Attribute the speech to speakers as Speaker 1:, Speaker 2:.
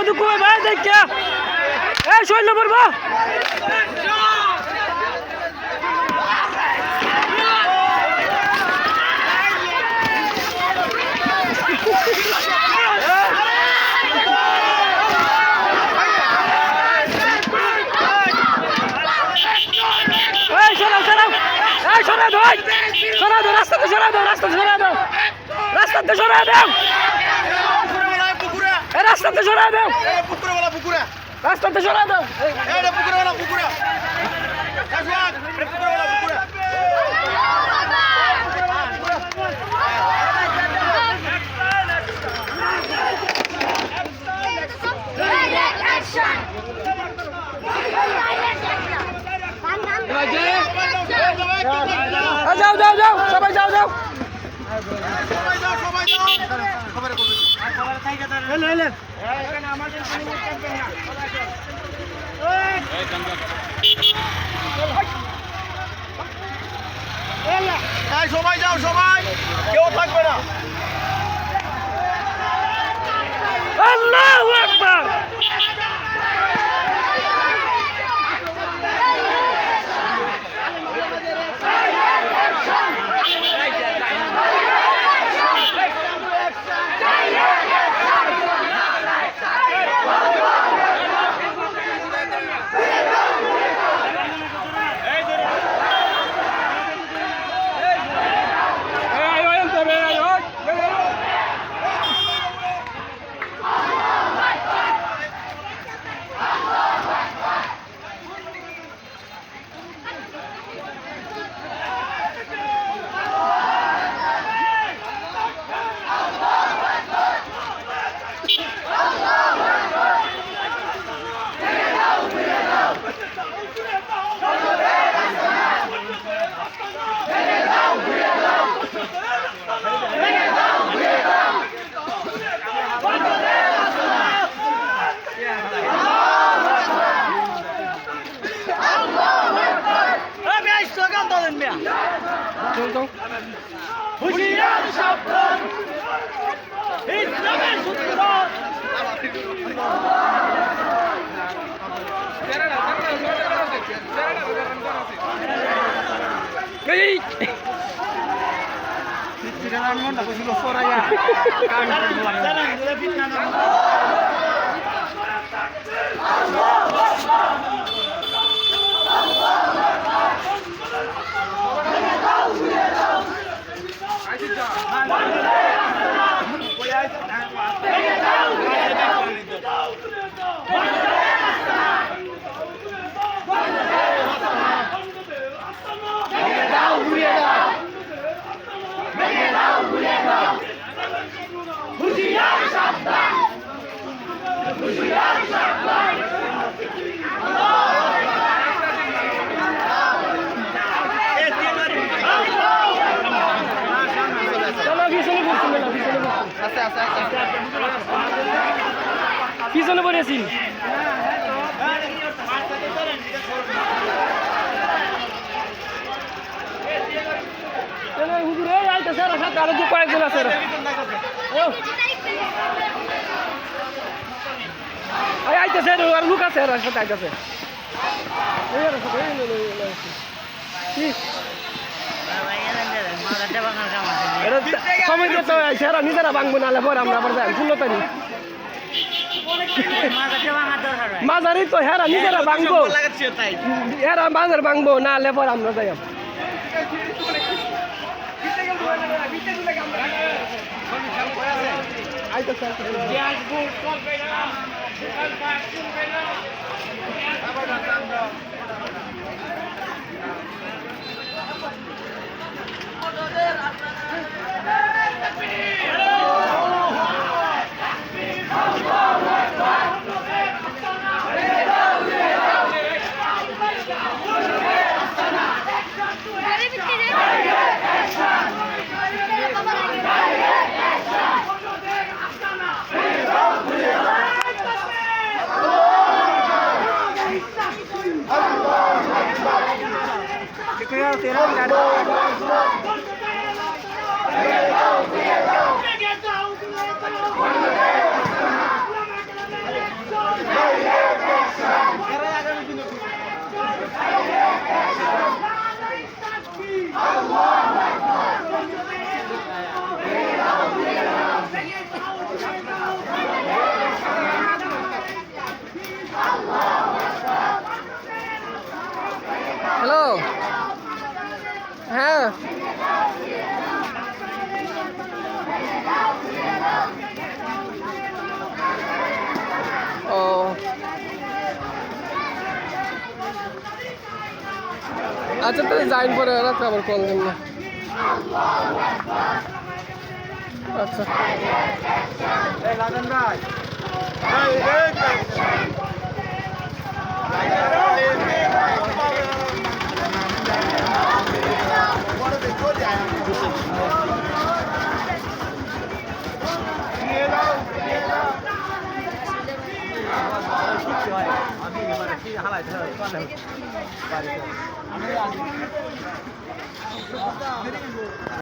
Speaker 1: দুঃখ ভাই দেখা এই শৈল পড়বো রাস্তাতে সরা দাও রাস্তাতে সরা দাও রাস্তাতে সরা দাও রাস্তাতে সরা দাও রাস্তাতে সরা দাও যাও যাও যাও সবাই যাও যাও
Speaker 2: সবাই যাও সবাই কেউ থাকবে না
Speaker 1: আল্লাহু আকবার হুশিয়ার সাবধান ইসলামের সূত্র এই তিরান মনটা কইছিল সরাইয়া কান পিছনে পড়েছি হুজুরে আইতেছে সাথে আরো দু কয়েকজন আছে আইতেছে আর লুক আছে সাথে আইতেছে সময় দিতে সেরা নিজেরা ভাঙবো নাহলে পরে আমরা আবার যাই 16 তারিখ মাজারই তো হেরা নিজেরা ভাঙবো হেরা মাজার ভাঙবো নাহলে পরে আমরা যাই আইতো আচ্ছা তাহলে যাইন পরে রাত্রে আবার কল দেন না আচ্ছা
Speaker 2: লাদেন ভাই আমি